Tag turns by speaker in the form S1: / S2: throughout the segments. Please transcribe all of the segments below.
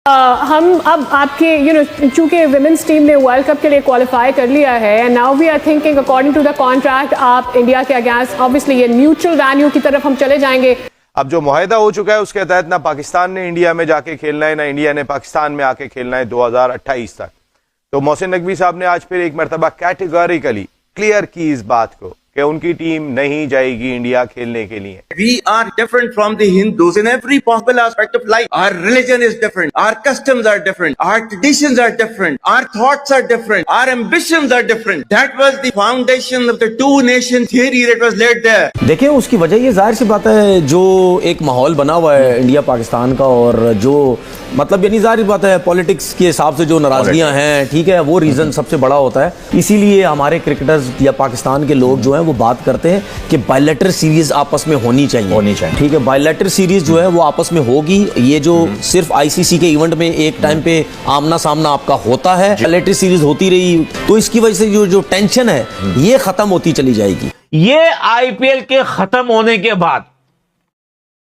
S1: हम अब आपके चूंकि विमेंस टीम ने वर्ल्ड कप के लिए क्वालिफाई कर लिया है and now we are thinking according to the contract आप इंडिया के अगेंस्ट ऑब्वियसली ये न्यूट्रल वेन्यू की तरफ हम चले जाएंगे।
S2: अब जो मुआहिदा हो चुका है उसके तहत ना पाकिस्तान ने इंडिया में जाके खेलना है ना इंडिया ने पाकिस्तान में आके खेलना है 2028 तक। तो मोहसिन नकवी साहब ने आज फिर एक मरतबा कैटेगोरिकली क्लियर की इस बात को कि उनकी टीम नहीं जाएगी इंडिया खेलने के लिए।
S3: We are different from the Hindus in every possible aspect of life. Our religion is different. Our customs are different. Our traditions are different. Our thoughts are different. Our ambitions are different. That was the foundation of the two-nation theory that was laid there.
S4: देखिए उसकी वजह ये जाहिर सी बात है जो एक माहौल बना हुआ है इंडिया पाकिस्तान का और जो मतलब यानी जाहिर बात है पॉलिटिक्स के हिसाब से जो नाराजगियां हैं ठीक है वो रीजन सबसे बड़ा होता है। इसीलिए हमारे क्रिकेटर्स या पाकिस्तान के लोग जो हैं वो बात करते हैं कि बायलैटरल सीरीज आपस में होनी चाहिए ठीक है। बायलैटरल सीरीज जो है वो आपस में होगी। ये जो सिर्फ आईसीसी के इवेंट में एक टाइम पे आमना सामना आपका होता है बायलैटरल सीरीज होती रही तो इसकी वजह से जो टेंशन है ये खत्म होती चली जाएगी।
S5: ये आईपीएल के खत्म होने के बाद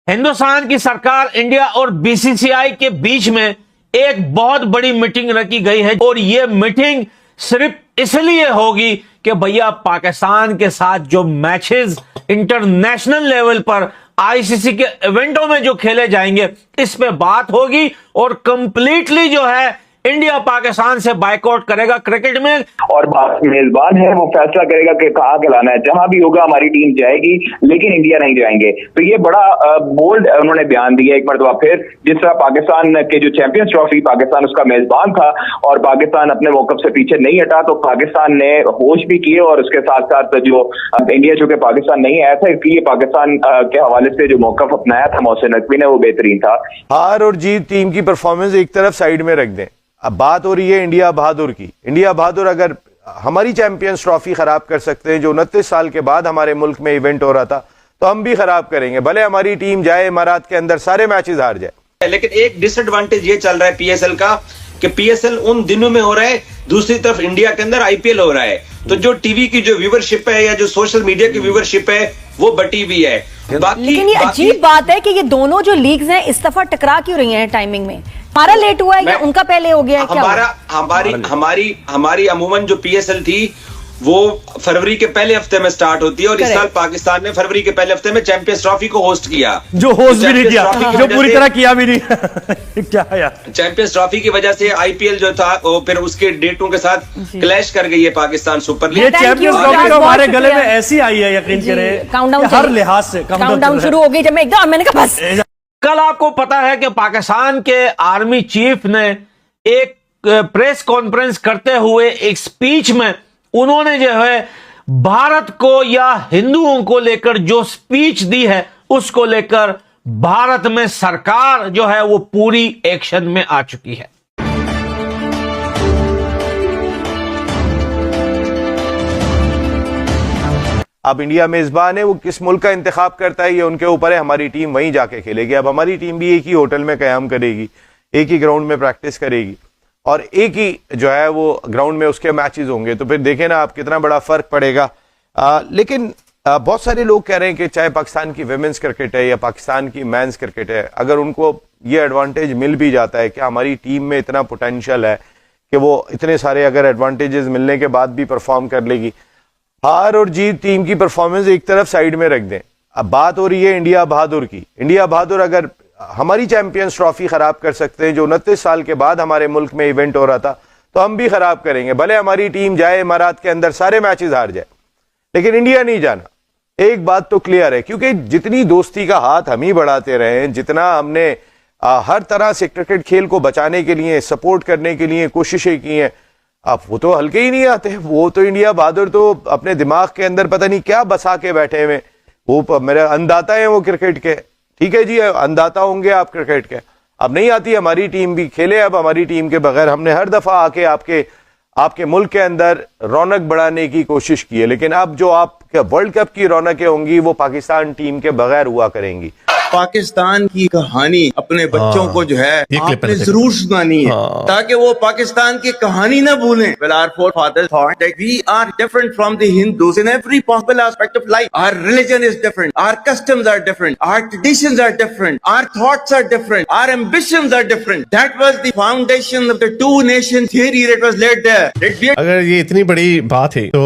S5: हिंदुस्तान की सरकार इंडिया और बीसीसीआई के बीच में एक बहुत बड़ी मीटिंग रखी गई है और यह मीटिंग सिर्फ इसलिए होगी कि भैया पाकिस्तान के साथ जो मैचेस इंटरनेशनल लेवल पर आईसीसी के इवेंटों में जो खेले जाएंगे इस पे बात होगी और कंप्लीटली जो है इंडिया पाकिस्तान से बायकॉट करेगा क्रिकेट में
S6: और मेजबान है वो फैसला करेगा कि कहाँ खिलाना है। जहां भी होगा हमारी टीम जाएगी लेकिन इंडिया नहीं जाएंगे। तो ये बड़ा बोल्ड उन्होंने बयान दिया एक मरतबा फिर। जिस तरह पाकिस्तान के जो चैंपियंस ट्रॉफी पाकिस्तान उसका मेजबान था और पाकिस्तान अपने मौकफ से पीछे नहीं हटा तो पाकिस्तान ने होश भी किए और उसके साथ साथ जो इंडिया चूंकि पाकिस्तान नहीं आया था इसलिए पाकिस्तान के हवाले से जो मौकफ अपनाया था मोहसिन नकवी ने वो बेहतरीन था।
S2: हार और जीत टीम की परफॉर्मेंस एक तरफ साइड में रख दें। अब बात हो रही है इंडिया बहादुर की। इंडिया बहादुर अगर हमारी चैंपियंस ट्रॉफी खराब कर सकते हैं जो 29 साल के बाद हमारे मुल्क में इवेंट हो रहा था तो हम भी खराब करेंगे भले हमारी टीम जाए इमारात के अंदर सारे मैचेस हार जाए।
S7: लेकिन एक डिसएडवांटेज ये चल रहा है पीएसएल का कि पीएसएल उन दिनों में हो रहा है दूसरी तरफ इंडिया के अंदर आईपीएल हो रहा है तो जो टीवी की जो व्यूवरशिप है या जो सोशल मीडिया की व्यूवरशिप है वो बटी भी है।
S8: लेकिन ये अजीब बात है कि ये दोनों जो लीग्स हैं इस दफा टकरा क्यों रही हैं टाइमिंग में? हमारा लेट हुआ है या उनका पहले हो गया है? क्या
S7: हमारी अमूमन जो पीएसएल थी वो फरवरी के पहले हफ्ते में स्टार्ट होती है और इस साल पाकिस्तान ने फरवरी के पहले हफ्ते में चैंपियंस ट्रॉफी को होस्ट किया
S4: जो होस्ट भी नहीं किया जो पूरी तरह किया भी नहीं क्या यार
S7: चैंपियंस ट्रॉफी की वजह से आईपीएल जो था वो फिर उसके डेटों के साथ क्लैश कर गई है Pakistan super league.
S4: Champions trophy तो हमारे गले में ऐसी आई है यकीन करें हर लिहाज से
S8: काउंटडाउन शुरू हो गई जब मैं एकदम मैंने कहा बस।
S5: कल आपको पता है कि पाकिस्तान के आर्मी चीफ ने एक प्रेस कॉन्फ्रेंस करते हुए एक स्पीच में उन्होंने जो है भारत को या हिंदुओं को लेकर जो स्पीच दी है उसको लेकर भारत में सरकार जो है वो पूरी एक्शन में आ चुकी है।
S2: अब इंडिया मेजबान है वो किस मुल्क का इंतखाब करता है ये उनके ऊपर है। हमारी टीम वहीं जाके खेलेगी। अब हमारी टीम भी एक ही होटल में कयाम करेगी एक ही ग्राउंड में प्रैक्टिस करेगी और एक ही जो है वो ग्राउंड में उसके मैचेस होंगे तो फिर देखें ना आप कितना बड़ा फर्क पड़ेगा। लेकिन बहुत सारे लोग कह रहे हैं कि चाहे पाकिस्तान की विमेंस क्रिकेट है या पाकिस्तान की मेंस क्रिकेट है अगर उनको ये एडवांटेज मिल भी जाता है कि हमारी टीम में इतना पोटेंशियल है कि वो इतने सारे अगर एडवांटेजेस मिलने के बाद भी परफॉर्म कर लेगी। हार और जीत टीम की परफॉर्मेंस एक तरफ साइड में रख दें। अब बात हो रही है इंडिया बहादुर की। इंडिया बहादुर अगर हमारी चैंपियंस ट्रॉफी खराब कर सकते हैं जो 29 साल के बाद हमारे मुल्क में इवेंट हो रहा था तो हम भी खराब करेंगे भले हमारी टीम जाए इमारात के अंदर सारे मैचेस हार जाए लेकिन इंडिया नहीं जाना। एक बात तो क्लियर है क्योंकि जितनी दोस्ती का हाथ हम ही बढ़ाते रहे हैं जितना हमने हर तरह से क्रिकेट खेल को बचाने के लिए सपोर्ट करने के लिए कोशिशें की हैं अब वो तो हल्के ही नहीं आते। वो तो इंडिया बहादुर तो अपने दिमाग के अंदर पता नहीं क्या बसा के बैठे हुए वो मेरे अंदाता है वो क्रिकेट के। ठीक है जी अंदाता होंगे आप क्रिकेट के। अब नहीं आती हमारी टीम भी खेले अब हमारी टीम के बगैर। हमने हर दफा आके आपके मुल्क के अंदर रौनक बढ़ाने की कोशिश की है लेकिन अब जो आपके वर्ल्ड कप की रौनकें होंगी वो पाकिस्तान टीम के बगैर हुआ करेंगी।
S3: पाकिस्तान की कहानी अपने बच्चों को जो है आपने जरूर सुनानी है ताकि वो पाकिस्तान की कहानी न भूलें. Well, our forefathers thought that we are different from the Hindus in every possible aspect of life. Our religion is different. Our customs are different. Our traditions are different. Our thoughts are different. Our ambitions are different. That was the foundation of the two-nation theory that was laid there.
S9: अगर ये इतनी बड़ी बात है तो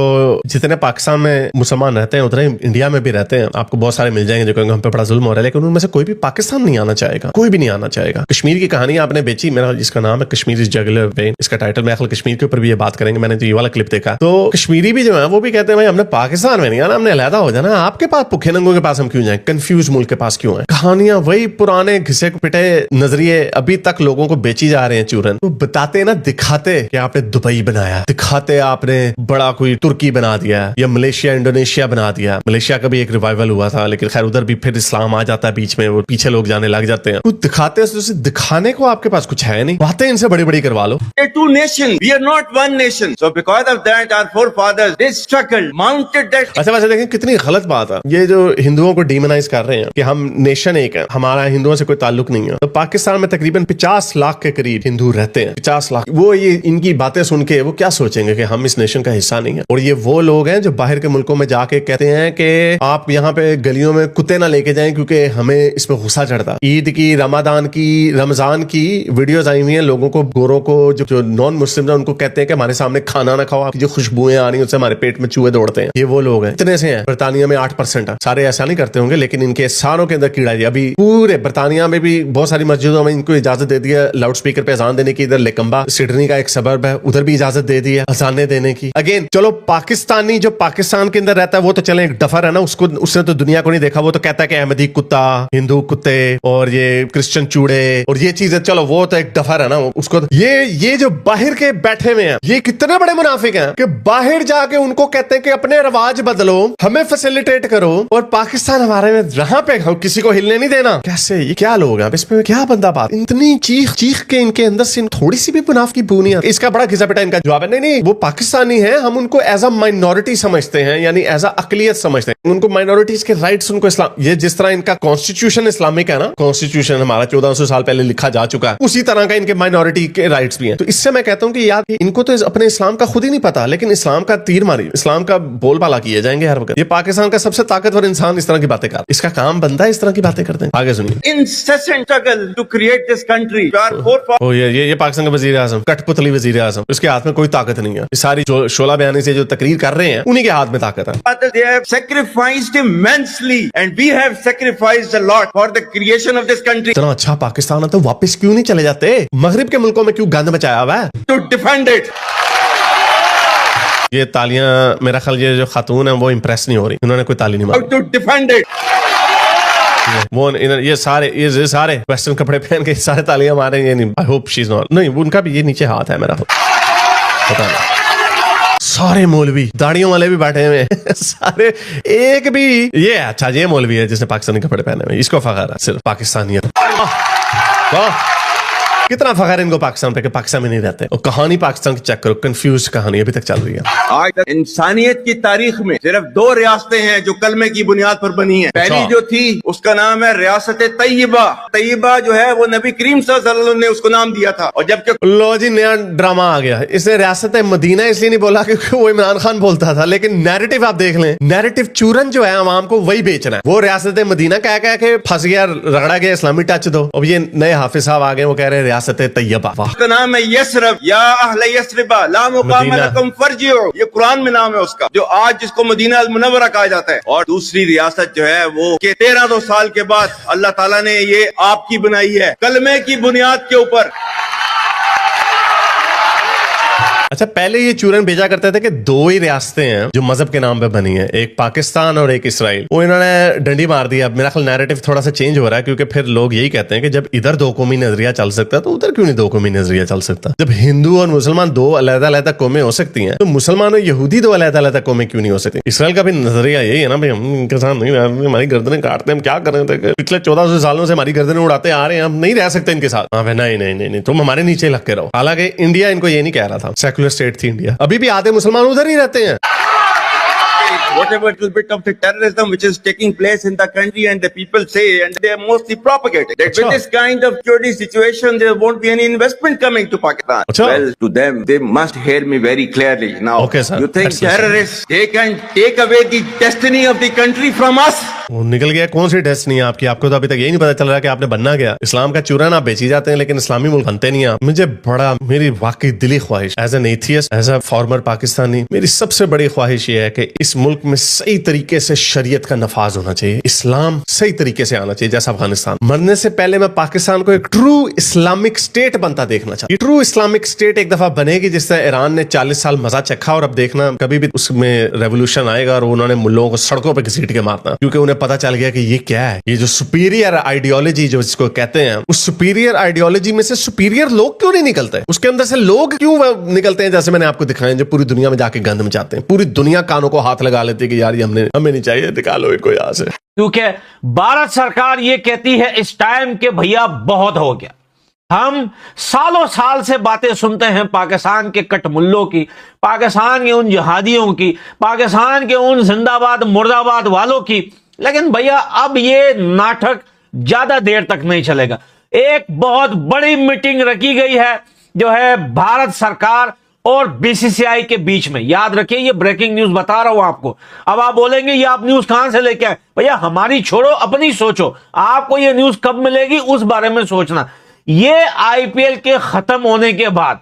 S9: जितने पाकिस्तान में मुसलमान रहते हैं उतने इंडिया में भी रहते हैं. आपको बहुत सारे मिल जाएंगे जो कहेंगे हम पे बड़ा जुल्म हो रहा है, लेकिन उनमें से कोई भी पाकिस्तान नहीं आना चाहेगा. कोई भी नहीं आना चाहेगा. कश्मीर की कहानी आपने बेची, मेरा जिसका नाम है कश्मीर इज जगलर वेन, इसका टाइटल मैं कश्मीर के ऊपर भी ये बात करेंगे. मैंने तो ये वाला क्लिप देखा तो कश्मीरी भी जो है वो भी कहते हैं भाई हमने पाकिस्तान में नहीं आना, हमने अलहदा हो जाना. आपके पास भूखे नंगों के पास हम क्यों जाएं, कंफ्यूज मुल्क के पास क्यों है. कहानियां वही पुराने घिसे पिटे नजरिए अभी तक लोगों को बेची जा रहे हैं. चूरन तो बताते ना, दिखाते कि आपने दुबई बनाया, दिखाते आपने बड़ा कोई तुर्की बना दिया या मलेशिया इंडोनेशिया बना दिया. मलेशिया का भी एक रिवाइवल हुआ था लेकिन खैर उधर भी फिर इस्लाम आ जाता है बीच में, वो पीछे लोग जाने लग जाते हैं. कुछ दिखाते हैं, दिखाने को आपके पास कुछ है नहीं. बातें इनसे बड़ी बड़ी करवा लो.
S3: Two nations, we are not one nation. So because of that, our forefathers they struggled, mounted that.
S9: अच्छा वैसे देखें कितनी गलत बात है ये जो हिंदुओं को डीमोनाइज कर रहे हैं कि हम नेशन एक है, हमारा हिंदुओं से कोई ताल्लुक नहीं है. तो पाकिस्तान में तकरीबन 50 लाख के करीब हिंदू रहते हैं. 50 लाख. वो ये इनकी बातें सुन के वो क्या सोचेंगे कि हम इस नेशन का हिस्सा नहीं है. और ये वो लोग हैं जो बाहर के मुल्कों में जाके कहते हैं कि आप यहाँ पे गलियों में कुत्ते ना लेके जाएं क्योंकि हमें इसमें गुस्सा चढ़ता. ईद की, रमजान की वीडियोस आई हुई हैं, लोगों को, गोरों को, जो नॉन मुस्लिम है उनको कहते हैं कि हमारे सामने खाना ना खाओ, आपकी जो खुशबुएं आ रही हैं उससे हमारे पेट में चूहे दौड़ते हैं. ये वो लोग हैं. इतने से हैं. बर्तानिया में 8% है. सारे ऐसा नहीं करते होंगे लेकिन इनके सारों के अंदर कीड़ा है. अभी पूरे बर्तानिया में भी बहुत सारी मस्जिदों में इनको इजाजत दे दी है लाउड स्पीकर पे अजान देने की. इधर लेकम्बा सिडनी का एक सबर्ब है, उधर भी इजाजत दे दी है अजाने देने की. अगेन चलो पाकिस्तानी जो पाकिस्तान के अंदर रहता है वो तो चले एक डफर है ना, उसको उसने तो दुनिया को नहीं देखा. वो तो कहता है कि अहमदी कुत्ता, हिंदू कुत्ते और ये क्रिश्चियन चूड़े और ये चीजें, चलो वो तो एक डफर है ना उसको. ये जो बाहर के बैठे हुए हैं ये कितने बड़े मुनाफिक हैं कि बाहर जाके उनको कहते हैं कि अपने रिवाज बदलो, हमें फैसिलिटेट करो और पाकिस्तान हमारे में जहां पे किसी को हिलने नहीं देना. कैसे, ये क्या लोग हैं, इसमें क्या बंदा बात. इतनी चीख के इनके अंदर से थोड़ी सी भी मुनाफ की बू नहीं है. इसका बड़ा घिसा पिटा इनका जवाब है नहीं वो पाकिस्तानी है, हम उनको एज अ माइनॉरिटी समझते हैं, यानी एज अ अकलियत समझते हैं. उनको माइनॉरिटीज के राइट्स, उनको इस्लाम, ये जिस तरह इनका कॉन्स्टिट्यूशन इस्लामिक है ना, कॉन्स्टिट्यूशन हमारा 1400 साल पहले लिखा जा चुका है, उसी तरह का इनके माइनॉरिटी के राइट्स भी हैं. तो इससे मैं कहता हूं कि यार इनको तो अपने इस्लाम का खुद ही नहीं पता, लेकिन इस्लाम का तीर मारी, इस्लाम का बोलबाला किए जाएंगे हर वक्त. ये पाकिस्तान का सबसे ताकतवर इंसान इस तरह की बातें कर, इसका काम बनता है इस तरह की बातें करते हैं. आगे सुनिए.
S3: Incessant struggle to create this country.
S9: ओ ये पाकिस्तान का वजीर आजम, कठपुतली वजीर आजम, उसके हाथ में कोई ताकत नहीं है. सारी शोला बयानी से जो तकरीर कर रहे हैं उन्हीं के हाथ में ताकत है.
S3: They have sacrificed immensely and we have sacrificed a lot for the creation of this country.
S9: इतना अच्छा पाकिस्तान है तो वापस क्यों नहीं चले जाते? मगरिब के मुल्कों में क्यों गंद मचाया हुआ है?
S3: To defend it.
S9: ये तालियां, मेरा ख्याल ये जो खातून है वो इम्प्रेस नहीं हो रही, उन्होंने कोई ताली नहीं मारी.
S3: To defend it.
S9: वो ये सारे वेस्टर्न कपड़े पहन के सारे तालियां मारे. ये नहीं, I hope she is not, नहीं उनका भी ये नीचे हाथ है मेरा, पता नहीं. सारे मौलवी दाढ़ियों वाले भी बैठे हुए सारे, एक भी ये अच्छा ये मौलवी है जिसने पाकिस्तानी कपड़े पहने हुए, इसको फखर है सिर्फ पाकिस्तानियत. कितना फखर इनको पाकिस्तान पे कि पाकिस्तान में नहीं रहते. और कहानी पाकिस्तान की चेक करो, कंफ्यूज कहानी अभी तक चल रही है.
S3: आज तक इंसानियत की तारीख में सिर्फ 2 रियासतें हैं जो कलमे की बुनियाद पर बनी है. पहली जो थी उसका नाम है रियासत तैयबा. तैयबा जो है वो नबी करीम सल्लल्लाहु अलैहि वसल्लम ने उसको नाम दिया था. और जबकि
S9: लो जी नया ड्रामा आ गया, इसने रियासत मदीना इसलिए नहीं बोला क्योंकि वो इमरान खान बोलता था, लेकिन नैरेटिव आप देख लें, नैरेटिव चूरन जो है आवाम को वही बेचना है. वो रियासत मदीना कह के फंस गया, रगड़ा गया, इस्लामी टच दो. अब ये नए हाफिज साहब आ गए, वो कह रहे हैं रियासत तैयबा.
S3: उसका नाम है यसरब या अहले यसरिबा ला मुकाम लकुम फरजिउ. ये कुरान में नाम है उसका, जो आज जिसको मदीना अल मुनव्वरा कहा जाता है. और दूसरी रियासत जो है वो कि 1300 साल के बाद अल्लाह ताला ने ये आपकी बनाई है कलमे की बुनियाद के ऊपर.
S9: अच्छा पहले ये चूरन भेजा करते थे कि 2 ही रियासतें हैं जो मजहब के नाम पे बनी है, एक पाकिस्तान और एक इसराइल. वो इन्होंने डंडी मार दी. अब मेरा ख्याल नैरेटिव थोड़ा सा चेंज हो रहा है क्योंकि फिर लोग यही कहते हैं कि जब इधर 2 कौमी नजरिया चल सकता है तो उधर क्यों नहीं 2 कौमी नजरिया चल सकता. जब हिंदू और मुसलमान 2 अलग-अलग कौमें हो सकती हैं तो मुसलमान और यहूदी 2 अलग-अलग कौमें क्यों नहीं हो सकती. इसराइल का भी नजरिया यही है ना भाई, हम इनके साथ नहीं, हमारी गर्दनें काटते हैं, हम क्या कर रहे थे, पिछले 1400 सालों से हमारी गर्दनें उड़ाते आ रहे हैं, हम नहीं रह सकते इनके साथ. हाँ नहीं तुम हमारे नीचे लग के रहो. हालांकि इंडिया इनको ये नहीं कह रहा था, सेकुलर स्टेट थी इंडिया, अभी भी आधे मुसलमान उधर ही रहते हैं.
S3: whatever little bit of the terrorism which is taking place in the country, and the people say, and they are mostly propagated, that with this kind of security situation, there won't be any investment coming to Pakistan. Well, to them, they must hear me very clearly. Now,
S9: Okay, sir.
S3: you think
S9: That's it, sir.
S3: terrorists, they can take away the destiny of the country from us?
S9: वो निकल गया। कौन सी destiny है आपकी? आपको तो अभी तक यही नहीं पता चल रहा कि आपने बनना क्या। इस्लाम का चूरन आप बेची जाते हैं, लेकिन इस्लामी मुल्क बनते नहीं आप। मुझे बड़ा, मेरी वाकई दिली ख्वाहिश as an atheist, as a former Pakistani, मेरी सबसे बड़ी ख्वाहिश ये है कि इस मुल्क में सही तरीके से शरीयत का नफाज होना चाहिए, इस्लाम सही तरीके से आना चाहिए, जैसा अफगानिस्तान। मरने से पहले मैं पाकिस्तान को एक ट्रू इस्लामिक स्टेट बनता देखना चाहता हूं। ट्रू इस्लामिक स्टेट एक दफा बनेगी, जिससे ईरान ने 40 साल मजा चखा, और अब देखना कभी भी उसमें रेवोल्यूशन आएगा और उन्होंने मुल्लों को सड़कों पर घसीट के मारना, क्योंकि उन्हें पता चल गया कि ये क्या है, ये जो सुपीरियर आइडियोलॉजी जो इसको कहते हैं, उस सुपीरियर आइडियोलॉजी में से सुपीरियर लोग क्यों नहीं निकलते, उसके अंदर से लोग क्यों निकलते हैं, जैसे मैंने आपको दिखाया, जो पूरी दुनिया में जाके गंद मचाते हैं। पूरी दुनिया कानों को हाथ लगा लेती है कि यार ये हमें नहीं चाहिए, निकालो इनको यहां से।
S5: क्योंकि भारत सरकार ये कहती है इस टाइम के भैया बहुत हो गया। हम सालों साल से बातें सुनते हैं पाकिस्तान के कटमुल्लों की, पाकिस्तान के उन जिहादियों की, पाकिस्तान के उन जिंदाबाद मुर्दाबाद वालों की, लेकिन भैया अब ये नाटक ज्यादा देर तक नहीं चलेगा। एक बहुत बड़ी मीटिंग रखी गई है जो है भारत सरकार और बीसीसीआई के बीच में। याद रखिए, ये ब्रेकिंग न्यूज बता रहा हूं आपको। अब आप बोलेंगे ये आप न्यूज कहां से लेके आए? भैया हमारी छोड़ो, अपनी सोचो। आपको ये न्यूज कब मिलेगी उस बारे में सोचना। ये आईपीएल के खत्म होने के बाद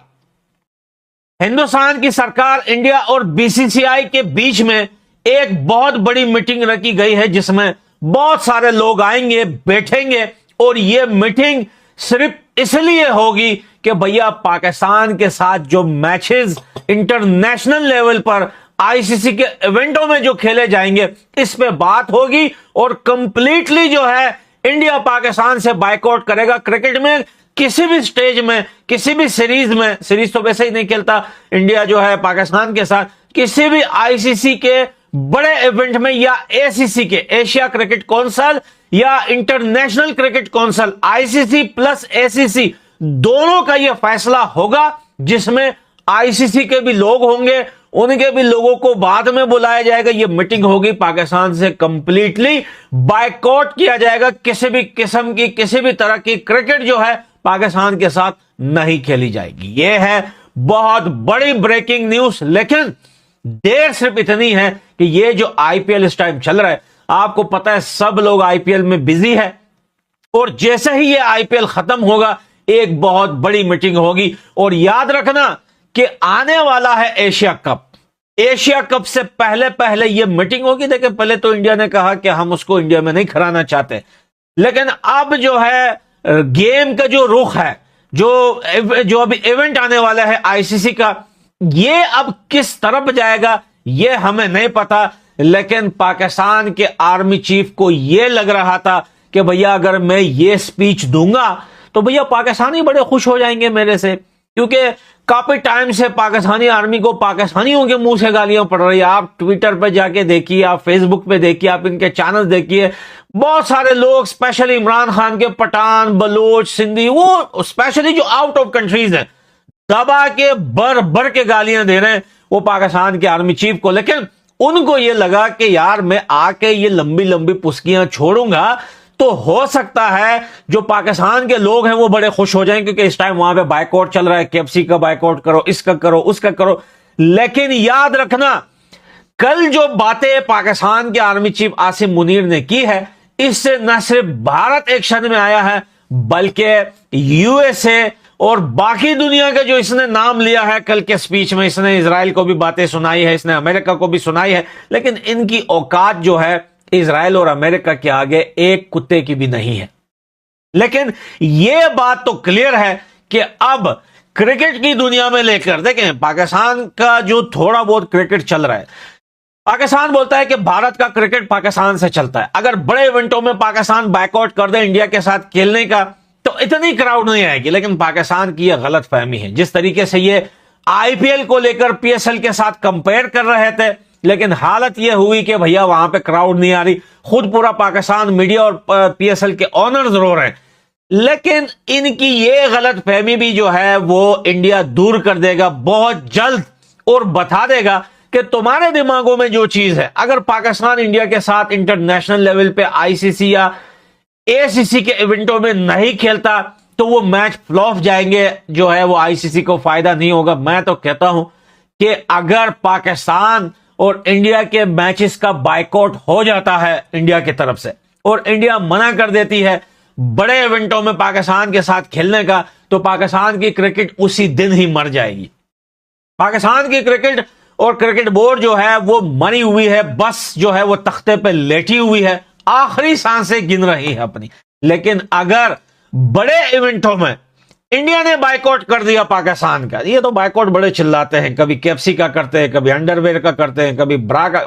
S5: हिंदुस्तान की सरकार, इंडिया और बीसीसीआई के बीच में एक बहुत बड़ी मीटिंग रखी गई है, जिसमें बहुत सारे लोग आएंगे, बैठेंगे, और ये मीटिंग सिर्फ इसलिए होगी कि भैया पाकिस्तान के साथ जो मैचेस इंटरनेशनल लेवल पर आईसीसी के इवेंटों में जो खेले जाएंगे, इस पे बात होगी, और कंप्लीटली जो है इंडिया पाकिस्तान से बायकॉट करेगा। क्रिकेट में किसी भी स्टेज में, किसी भी सीरीज में, सीरीज तो वैसे ही नहीं खेलता इंडिया जो है पाकिस्तान के साथ, किसी भी आईसीसी के बड़े इवेंट में, या एसीसी के, एशिया क्रिकेट काउंसिल या international cricket council, ICC plus ACC, दोनों का यह फैसला होगा, जिसमें आईसीसी के भी लोग होंगे, उनके भी लोगों को बाद में बुलाया जाएगा। यह मीटिंग होगी, पाकिस्तान से कंप्लीटली बायकॉट किया जाएगा। किसी भी किस्म की, किसी भी तरह की क्रिकेट जो है पाकिस्तान के साथ नहीं खेली जाएगी। यह है बहुत बड़ी ब्रेकिंग न्यूज। लेकिन देर सिर्फ इतनी है कि ये जो आईपीएल इस टाइम चल रहा है, आपको पता है सब लोग आईपीएल में बिजी है, और जैसे ही ये आईपीएल खत्म होगा एक बहुत बड़ी मीटिंग होगी। और याद रखना कि आने वाला है एशिया कप। एशिया कप से पहले पहले ये मीटिंग होगी। देखिए, पहले तो इंडिया ने कहा कि हम उसको इंडिया में नहीं कराना चाहते, लेकिन अब जो है गेम का जो रुख है, जो अभी इवेंट आने वाला है आईसीसी का, ये अब किस तरफ जाएगा ये हमें नहीं पता। लेकिन पाकिस्तान के आर्मी चीफ को ये लग रहा था कि भैया अगर मैं ये स्पीच दूंगा तो भैया पाकिस्तानी बड़े खुश हो जाएंगे मेरे से, क्योंकि काफी टाइम से पाकिस्तानी आर्मी को पाकिस्तानियों के मुंह से गालियां पड़ रही है। आप ट्विटर पे जाके देखिए, आप फेसबुक पे देखिए, आप इनके चैनल देखिए, बहुत सारे लोग, स्पेशली इमरान खान के पठान, बलोच, सिंधी, वो स्पेशली जो आउट ऑफ कंट्रीज है, दबा के भर के गालियां दे रहे हैं वो पाकिस्तान के आर्मी चीफ को। लेकिन उनको ये लगा कि यार मैं आके ये लंबी लंबी पुस्कियां छोड़ूंगा तो हो सकता है जो पाकिस्तान के लोग हैं वो बड़े खुश हो जाएं, क्योंकि इस टाइम वहां पे बायकॉट चल रहा है, केएफसी का बायकॉट करो, इसका करो, उसका करो। लेकिन याद रखना, कल जो बातें पाकिस्तान के आर्मी चीफ आसिम मुनीर ने की है, इससे न सिर्फ भारत एक्शन में आया है, बल्कि यूएसए और बाकी दुनिया का जो इसने नाम लिया है कल के स्पीच में, इसने इजराइल को भी बातें सुनाई है, इसने अमेरिका को भी सुनाई है, लेकिन इनकी औकात जो है इजराइल और अमेरिका के आगे एक कुत्ते की भी नहीं है। लेकिन यह बात तो क्लियर है कि अब क्रिकेट की दुनिया में लेकर देखें, पाकिस्तान का जो थोड़ा बहुत क्रिकेट चल रहा है, पाकिस्तान बोलता है कि भारत का क्रिकेट पाकिस्तान से चलता है। अगर बड़े इवेंटों में पाकिस्तान बायकॉट कर दे इंडिया के साथ खेलने का तो इतनी क्राउड नहीं आएगी। लेकिन पाकिस्तान की यह गलत फहमी है, जिस तरीके से ये आईपीएल को लेकर पीएसएल के साथ कंपेयर कर रहे थे, लेकिन हालत यह हुई कि भैया वहां पे क्राउड नहीं आ रही, खुद पूरा पाकिस्तान मीडिया और पीएसएल के ऑनर्स रो रहे हैं। लेकिन इनकी ये गलत फहमी भी जो है वो इंडिया दूर कर देगा बहुत जल्द, और बता देगा कि तुम्हारे दिमागों में जो चीज है, अगर पाकिस्तान इंडिया के साथ इंटरनेशनल लेवल पे आईसीसी या एसीसी के इवेंटों में नहीं खेलता तो वो मैच फ्लॉप जाएंगे, जो है वो आईसीसी को फायदा नहीं होगा। मैं तो कहता हूं कि अगर पाकिस्तान और इंडिया के मैचेस का बायकॉट हो जाता है इंडिया की तरफ से और इंडिया मना कर देती है बड़े इवेंटों में पाकिस्तान के साथ खेलने का, तो पाकिस्तान की क्रिकेट उसी दिन ही मर जाएगी। पाकिस्तान की क्रिकेट और क्रिकेट बोर्ड जो है वो मरी हुई है, बस जो है वो तख्ते पे लेटी हुई है, आखिरी सांसें गिन रही है अपनी। लेकिन अगर बड़े इवेंटों में इंडिया ने बायकॉट कर दिया पाकिस्तान का, ये तो बायकॉट बड़े चिल्लाते हैं, कभी केएफसी का करते हैं, कभी अंडरवेयर का करते हैं, कभी ब्रा का।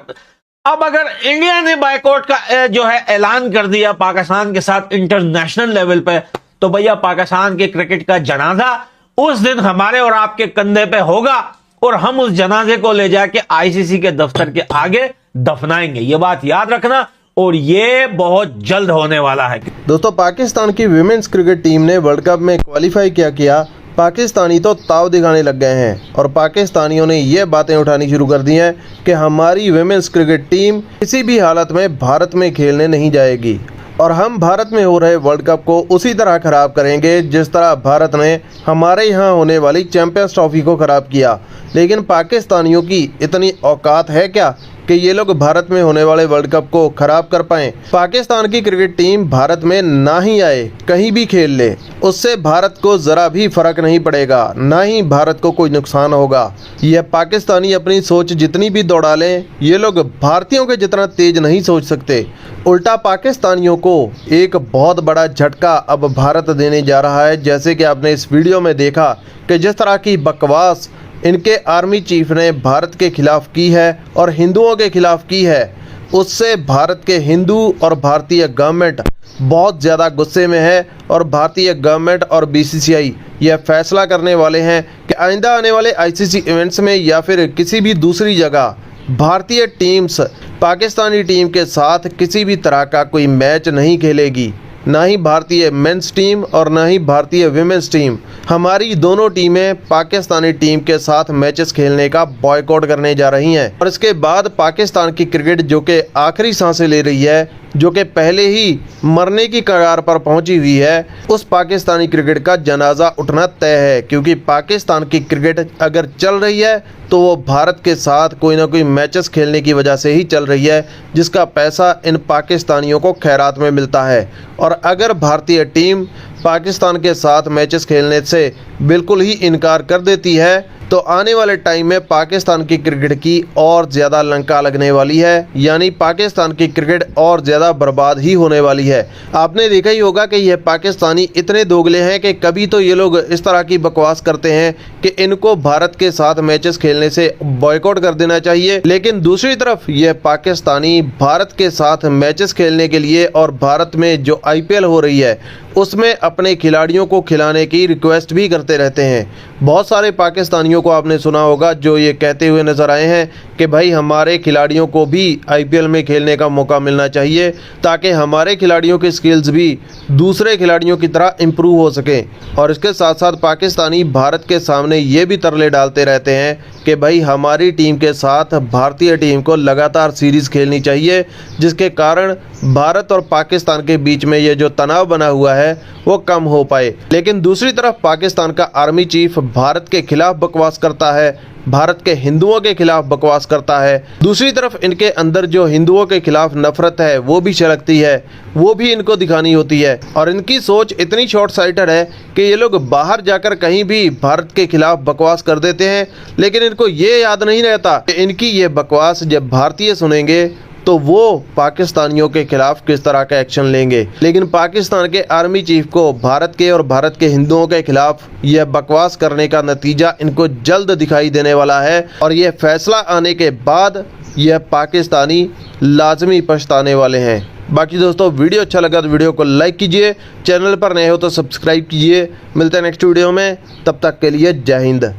S5: अब अगर इंडिया ने बायकॉट का जो है ऐलान कर दिया पाकिस्तान के साथ इंटरनेशनल लेवल पे, तो भैया पाकिस्तान के क्रिकेट का जनाजा उस दिन हमारे और आपके कंधे पे होगा और हम उस जनाजे को ले जाके आईसीसी के दफ्तर के आगे दफनाएंगे। ये बात याद रखना, और ये बहुत जल्द होने वाला है।
S10: दोस्तों, पाकिस्तान की विमेंस क्रिकेट टीम ने वर्ल्ड कप में क्वालिफाई किया। पाकिस्तानी तो ताव दिखाने लग गए हैं और पाकिस्तानियों ने ये बातें उठानी शुरू कर दी हैं कि हमारी विमेंस क्रिकेट टीम किसी भी हालत में भारत में खेलने नहीं जाएगी और हम भारत में हो रहे वर्ल्ड कप को उसी तरह खराब करेंगे जिस तरह भारत ने हमारे यहाँ होने वाली चैंपियंस ट्रॉफी को खराब किया। लेकिन पाकिस्तानियों की इतनी औकात है क्या कि ये लोग भारत में होने वाले वर्ल्ड कप को खराब कर पाएं? पाकिस्तान की क्रिकेट टीम भारत में ना ही आए, कहीं भी खेल ले, उससे भारत को जरा भी फर्क नहीं पड़ेगा, ना ही भारत को कोई नुकसान होगा। यह पाकिस्तानी अपनी सोच जितनी भी दौड़ा लें, ये लोग भारतीयों के जितना तेज नहीं सोच सकते। उल्टा पाकिस्तानियों को एक बहुत बड़ा झटका अब भारत देने जा रहा है। जैसे कि आपने इस वीडियो में देखा कि जिस तरह की बकवास इनके आर्मी चीफ ने भारत के खिलाफ की है और हिंदुओं के खिलाफ की है, उससे भारत के हिंदू और भारतीय गवर्नमेंट बहुत ज़्यादा गुस्से में है और भारतीय गवर्नमेंट और बीसीसीआई यह फैसला करने वाले हैं कि आइंदा आने वाले आईसीसी इवेंट्स में या फिर किसी भी दूसरी जगह भारतीय टीम्स पाकिस्तानी टीम के साथ किसी भी तरह का कोई मैच नहीं खेलेगी, ना ही भारतीय मेंस टीम और ना ही भारतीय विमेंस टीम। हमारी दोनों टीमें पाकिस्तानी टीम के साथ मैचेस खेलने का बॉयकॉट करने जा रही हैं और इसके बाद पाकिस्तान की क्रिकेट जो कि आखिरी सांसें ले रही है, जो कि पहले ही मरने की कगार पर पहुंची हुई है, उस पाकिस्तानी क्रिकेट का जनाजा उठना तय है। क्योंकि पाकिस्तान की क्रिकेट अगर चल रही है तो वो भारत के साथ कोई ना कोई मैचेस खेलने की वजह से ही चल रही है, जिसका पैसा इन पाकिस्तानियों को खैरात में मिलता है। और अगर भारतीय टीम पाकिस्तान के साथ मैचेस खेलने से बिल्कुल ही इनकार कर देती है तो आने वाले टाइम में पाकिस्तान की क्रिकेट की और ज़्यादा लंका लगने वाली है, यानी पाकिस्तान की क्रिकेट और ज़्यादा बर्बाद ही होने वाली है। आपने देखा ही होगा कि यह पाकिस्तानी इतने दोगले हैं कि कभी तो ये लोग इस तरह की बकवास करते हैं कि इनको भारत के साथ मैचेस खेलने से बॉयकॉट कर देना चाहिए, लेकिन दूसरी तरफ यह पाकिस्तानी भारत के साथ मैचेस खेलने के लिए और भारत में जो IPL हो रही है उसमें अपने खिलाड़ियों को खिलाने की रिक्वेस्ट भी करते रहते हैं। बहुत सारे पाकिस्तानियों को आपने सुना होगा जो ये कहते हुए नजर आए हैं कि भाई हमारे खिलाड़ियों को भी IPL में खेलने का मौका मिलना चाहिए ताकि हमारे खिलाड़ियों की स्किल्स भी दूसरे खिलाड़ियों की तरह इम्प्रूव हो सकें। और इसके साथ साथ पाकिस्तानी भारत के सामने ये भी तरले डालते रहते हैं कि भाई हमारी टीम के साथ भारतीय टीम को लगातार सीरीज़ खेलनी चाहिए, जिसके कारण भारत और पाकिस्तान के बीच में ये जो तनाव बना हुआ है वो कम हो पाए। लेकिन दूसरी तरफ पाकिस्तान का आर्मी चीफ भारत के खिलाफ बकवास करता है, भारत के हिंदुओं के खिलाफ बकवास करता है। दूसरी तरफ इनके अंदर जो हिंदुओं के खिलाफ नफरत है वो भी छलकती है, वो भी इनको दिखानी होती है। और इनकी सोच इतनी शॉर्ट साइटेड है कि ये लोग बाहर जाकर कहीं भी भारत के खिलाफ बकवास कर देते हैं, लेकिन इनको ये याद नहीं रहता कि इनकी ये बकवास जब भारतीय सुनेंगे तो वो पाकिस्तानियों के खिलाफ किस तरह का एक्शन लेंगे। लेकिन पाकिस्तान के आर्मी चीफ को भारत के और भारत के हिंदुओं के खिलाफ यह बकवास करने का नतीजा इनको जल्द दिखाई देने वाला है और यह फैसला आने के बाद यह पाकिस्तानी लाजमी पछताने वाले हैं। बाकी दोस्तों, वीडियो अच्छा लगा तो वीडियो को लाइक कीजिए, चैनल पर नए हो तो सब्सक्राइब कीजिए। मिलते हैं नेक्स्ट वीडियो में, तब तक के लिए जय हिंद।